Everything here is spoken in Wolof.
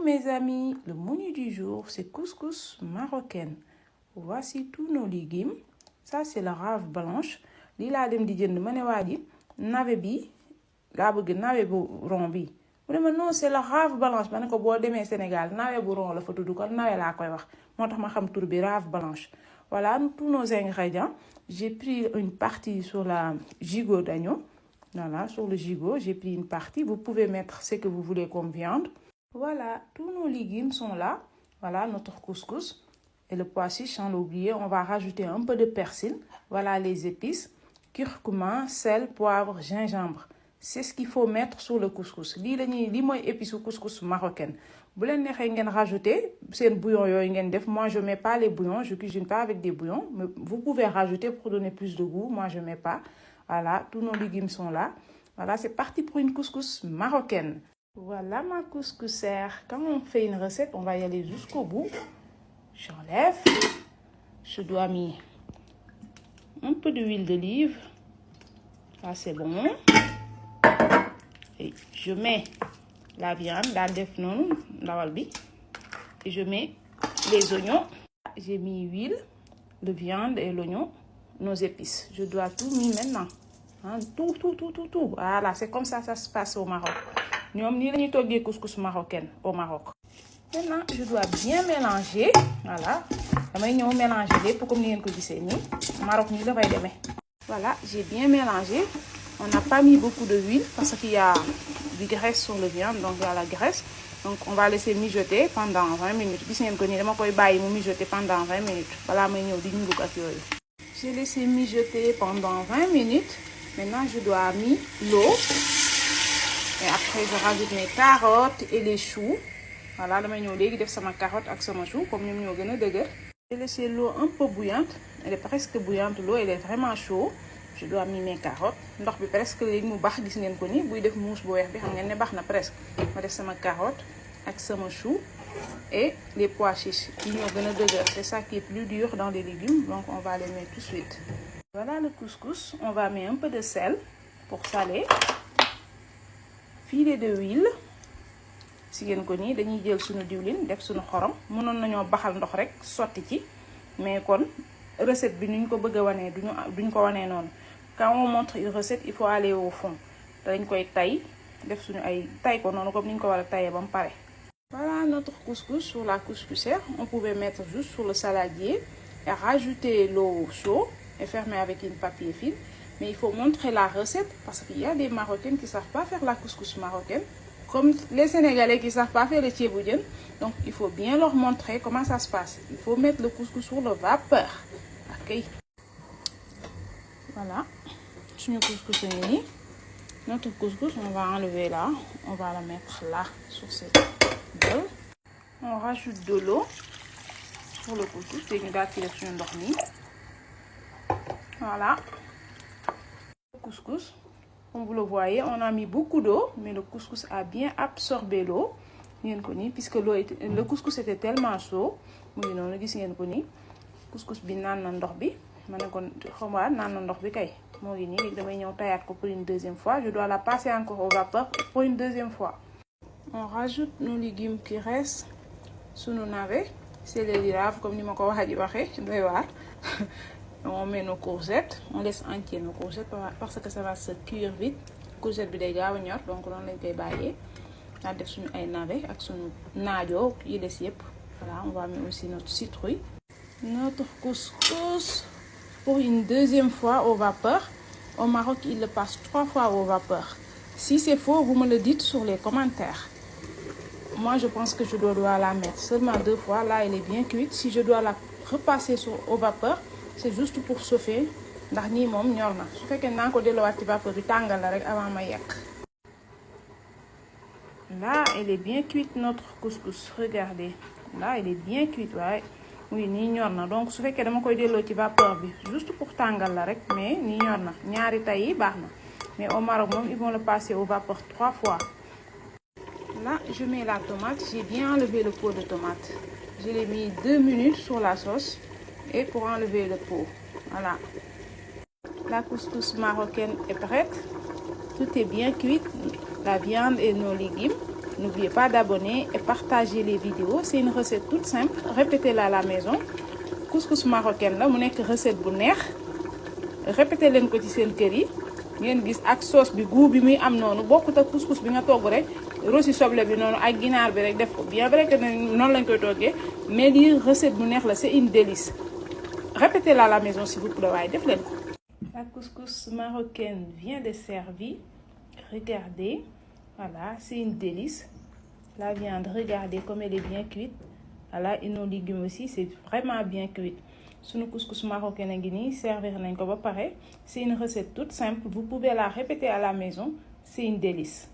mes amis, le menu du jour c'est couscous marocaine. Voici tous nos légumes. Ça c'est la rave blanche. Lii laa dem di jënd ma ne waa ji navet bi laa bëgg navet bu rond bi. Mu ne ma non c'est la rave blanche. Ma ne ko boo demee Sénégal navet bu rond la fa tudd kon navet laa koy wax. Moo tax ma xam tur bi rave blanche. Voilà tous nos ingrédients. J'ai pris une partie sur la gigot d'agneau. Voilà, sur le gigot, j'ai pris une partie. Vous pouvez mettre ce que vous voulez comme viande. Voilà, tous nos légumes sont là. Voilà, notre couscous. Et le pois chiche, sans l'oublier, on va rajouter un peu de persil. Voilà les épices. Curcuma, sel, poivre, gingembre. C'est ce qu'il faut mettre sur le couscous. Lii mooy épice au couscous marocaine. Bu leen neexee ngeen rajouter seen bouillon yooyu ngeen def. Moi, je mets pas les bouillons. Je cuisine pas avec des bouillons. Mais vous pouvez rajouter pour donner plus de goût. Moi, je mets pas. Voilà, tous nos légumes sont là. Voilà, c'est parti pour une couscous marocaine. Voilà ma couscoussère. Quand on fait une recette, on va y aller jusqu'au bout. J'enlève. Je dois mettre un peu d'huile d'olive. Ça, c'est bon. Et je mets la viande, la def non, et je mets les oignons. J'ai mis l'huile, la viande et l'oignon, nos épices. Je dois tout mettre maintenant. Hein, tout. Voilà, c'est comme ça se passe au Maroc. Nous avons des couscous marocaine au Maroc. Maintenant, je dois bien mélanger. Voilà. Je vais mélanger pour comme vous voyez. Maroc, voilà, j'ai bien mélangé. On n'a pas mis beaucoup d'huile parce qu'il y a du graisse sur le viande, donc il y a la graisse. Donc on va laisser mijoter pendant 20 minutes. Mijoter pendant 20 minutes. Voilà, j'ai laissé mijoter pendant 20 minutes. Maintenant, je dois mettre l'eau. Et après, je rajoute mes carottes et les choux. Voilà, je vais mettre ma carotte et mes choux comme nous avons dit. J'ai laissé l'eau un peu bouillante. Elle est presque bouillante. L'eau, elle est vraiment chaude. Je dois mettre mes carottes. Ndox bi presque léegi mu baax gis ngeen ko ni buy def mousse bu weex bi xam ngeen ne baax na presque. Ma def sama carotte ak sama chou et les pois chiches yi ñoo gën a dëgër. C'est ça qui est plus dur dans les légumes, donc on va les mettre tout de suite. Voilà le couscous. On va mettre un peu de sel pour saler. Filet d'huile. Si ngeen ko ni dañuy jël suñu diwlin def suñu xorom. Mënoon nañoo baxal ndox rek sotti ci mais kon recette bi nuñ ko bëgg a wanee duñ ko wanee noonu. Quand on montre une recette, il faut aller au fond. Dañ koy tay def suñu ay tay ko noonu comme niñ ko war a tayee ba mu pare. Voilà notre couscous sur la couscoussière. On pouvait mettre juste sur le saladier et rajouter l'eau chaude et fermer avec une papier film. Mais il faut montrer la recette parce qu'il y a des Marocains qui ne savent pas faire la couscous marocaine. Comme les Sénégalais qui ne savent pas faire le thieboudienne. Donc il faut bien leur montrer comment ça se passe. Il faut mettre le couscous sur le vapeur. Ok. Voilà. Notre couscous, on va enlever là. On va la mettre là, sur cette bol. On rajoute de l'eau sur le couscous. Voilà. Le couscous, comme vous le voyez, on a mis beaucoup d'eau, mais le couscous a bien absorbé l'eau. Puisque le couscous était tellement chaud. Couscous bi nan na ndox bi mané kon xoma nan na ndox bi kay mo ngi ni damay ñew tayat ko pour une deuxième fois. Je dois la passer encore au vapeur pour une deuxième fois. On rajoute nos légumes qui restent sous nos navets. C'est les liraves comme ni mako waji waxé doy war. On met nos courgettes, on laisse entier nos courgettes parce que ça va se cuire vite. Courgette bi day gaaw ñor donc non lañ koy bayé. La def suñu ay navets ak suñu naajo yi dess yépp. Voilà, on va mettre aussi notre citrouille. Notre couscous pour une deuxième fois au vapeur. Au Maroc, il le passe 3 fois au vapeur. Si c'est faux, vous me le dites sur les commentaires. Moi, je pense que je dois la mettre seulement 2 fois. Là, elle est bien cuite. Si je dois la repasser au vapeur, c'est juste pour chauffer. Ndax ni mom ñor na. Su fekkee naa ko delluwaat ci vapeur bi tàngal la rek avant ma yekk. Là, elle est bien cuite notre couscous. Regardez. Là, elle est bien cuite, ouais. Oui, ni ñor na. Donc su fekkee dama koy delloo ci vapeur bi juste pour tàngal la rek, mais ni ñor na. Ñaari tay yi baax na. Mais au Maroc moom, ils vont le passer au vapeur 3 fois. Là, je mets la tomate. J'ai bien enlevé le pot de tomate. Je l'ai mis 2 minutes sur la sauce et pour enlever le pot. Voilà. La couscous marocaine est prête. Tout est bien cuit. La viande et nos légumes. N'oubliez pas d'abonner et partager les vidéos. C'est une recette toute simple. Répétez-la à la maison. Couscous marocaine la mu nekk recette bu neex. Répétez leen ko ci seen kër yi. Ngeen gis ak sauce bi goût bi muy am noonu bokkut ak couscous bi nga togg rek rosi soble bi noonu ak ginaar bi rek def ko bien vrai que noonu lañ koy toggee mais lii recette bu neex la c'est une délice. Répétez-la à la maison s'il vous plaît waaye def leen ko. La couscous marocaine vient de servir. Regardez, voilà, c'est une délice. La viande, regardez comme elle est bien cuite. Voilà, et nos légumes aussi, c'est vraiment bien cuit. Sunu couscous marocain ngi nii servir nañ ko ba pare. C'est une recette toute simple. Vous pouvez la répéter à la maison. C'est une délice.